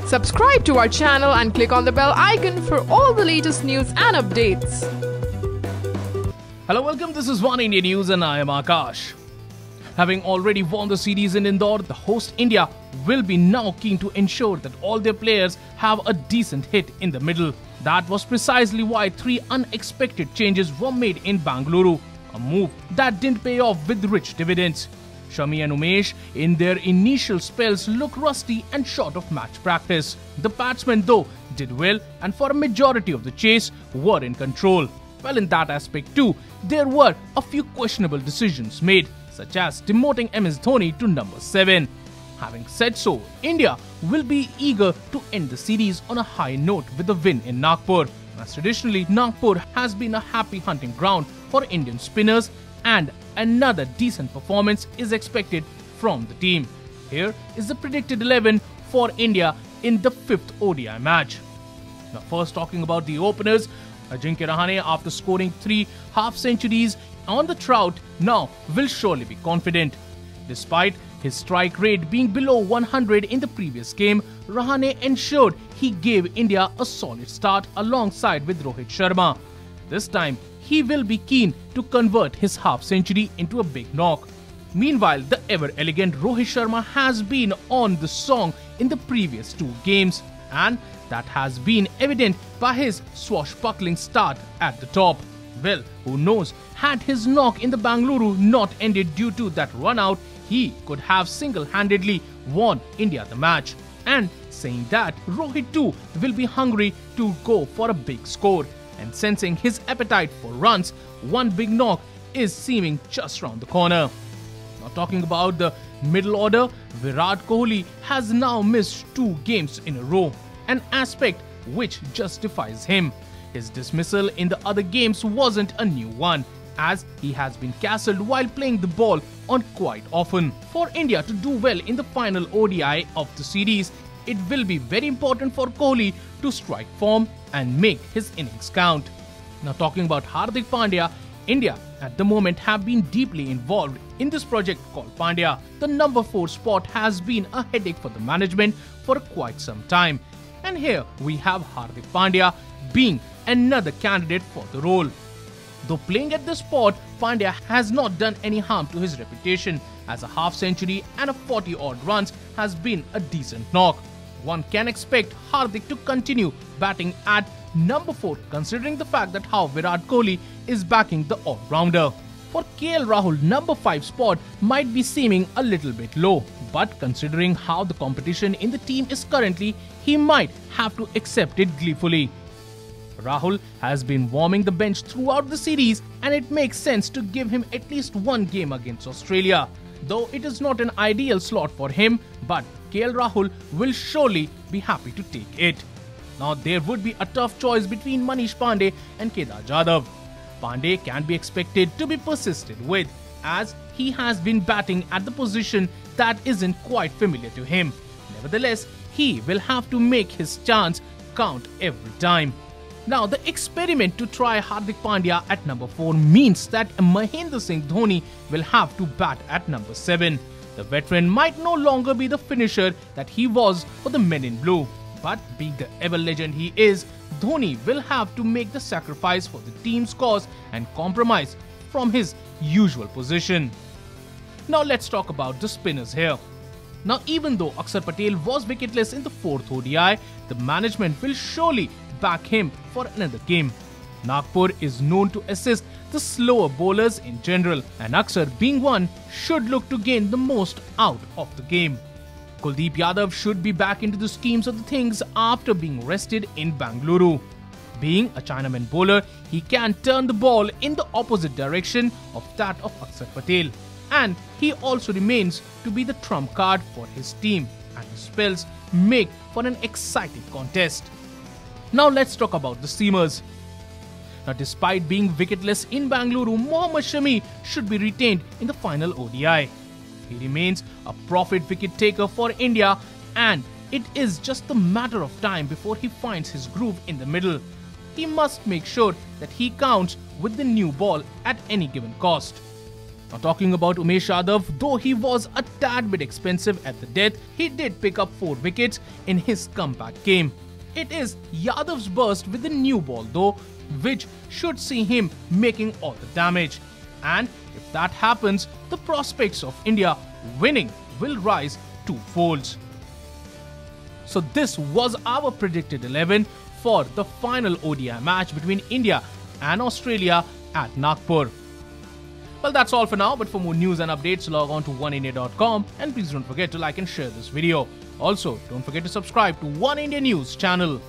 Subscribe to our channel and click on the bell icon for all the latest news and updates. Hello, welcome. This is Oneindia News and I am Akash. Having already won the series in Indore, the host India will be now keen to ensure that all their players have a decent hit in the middle. That was precisely why 3 unexpected changes were made in Bengaluru, a move that didn't pay off with rich dividends. Shami and Umesh in their initial spells look rusty and short of match practice. The batsmen though did well and for a majority of the chase were in control. Well, in that aspect too, there were a few questionable decisions made, such as demoting MS Dhoni to number 7. Having said so, India will be eager to end the series on a high note with a win in Nagpur, as traditionally Nagpur has been a happy hunting ground for Indian spinners and another decent performance is expected from the team. Here is the predicted 11 for India in the 5th ODI match. Now first talking about the openers, Ajinkya Rahane, after scoring 3 half-centuries on the trot, now will surely be confident. Despite his strike rate being below 100 in the previous game, Rahane ensured he gave India a solid start alongside with Rohit Sharma. This time, he will be keen to convert his half-century into a big knock. Meanwhile, the ever-elegant Rohit Sharma has been on the song in the previous 2 games, and that has been evident by his swashbuckling start at the top. Well, who knows, had his knock in the Bengaluru not ended due to that run-out, he could have single-handedly won India the match. And saying that, Rohit too will be hungry to go for a big score. And sensing his appetite for runs, one big knock is seeming just round the corner. Now talking about the middle order, Virat Kohli has now missed 2 games in a row, an aspect which justifies him. His dismissal in the other games wasn't a new one, as he has been castled while playing the ball on quite often. For India to do well in the final ODI of the series, it will be very important for Kohli to strike form and make his innings count. Now talking about Hardik Pandya, India at the moment have been deeply involved in this project called Pandya. The number 4 spot has been a headache for the management for quite some time. And here we have Hardik Pandya being another candidate for the role. Though playing at this spot, Pandya has not done any harm to his reputation, as a half-century and a 40-odd runs has been a decent knock. One can expect Hardik to continue batting at number 4, considering the fact that how Virat Kohli is backing the all-rounder. For KL Rahul, number 5 spot might be seeming a little bit low, but considering how the competition in the team is currently, he might have to accept it gleefully. Rahul has been warming the bench throughout the series, and it makes sense to give him at least 1 game against Australia. Though it is not an ideal slot for him, but KL Rahul will surely be happy to take it. Now there would be a tough choice between Manish Pandey and Kedar Jadhav. Pandey can be expected to be persisted with, as he has been batting at the position that isn't quite familiar to him. Nevertheless, he will have to make his chance count every time. Now, the experiment to try Hardik Pandya at number 4 means that Mahendra Singh Dhoni will have to bat at number 7. The veteran might no longer be the finisher that he was for the men in blue, but being the ever-legend he is, Dhoni will have to make the sacrifice for the team's cause and compromise from his usual position. Now let's talk about the spinners here. Now, even though Akshar Patel was wicketless in the 4th ODI, the management will surely back him for another game. Nagpur is known to assist the slower bowlers in general, and Akshar, being one, should look to gain the most out of the game. Kuldeep Yadav should be back into the schemes of the things after being rested in Bengaluru. Being a Chinaman bowler, he can turn the ball in the opposite direction of that of Akshar Patel, and he also remains to be the trump card for his team, and his spells make for an exciting contest. Now let's talk about the seamers. Now, despite being wicketless in Bengaluru, Mohammad Shami should be retained in the final ODI. He remains a profit wicket taker for India, and it is just a matter of time before he finds his groove in the middle. He must make sure that he counts with the new ball at any given cost. Now talking about Umesh Yadav, though he was a tad bit expensive at the death, he did pick up 4 wickets in his comeback game. It is Yadav's burst with the new ball though, which should see him making all the damage. And if that happens, the prospects of India winning will rise 2-fold. So this was our predicted 11 for the final ODI match between India and Australia at Nagpur. Well, that's all for now, but for more news and updates, log on to oneindia.com and please don't forget to like and share this video. Also, don't forget to subscribe to One India News channel.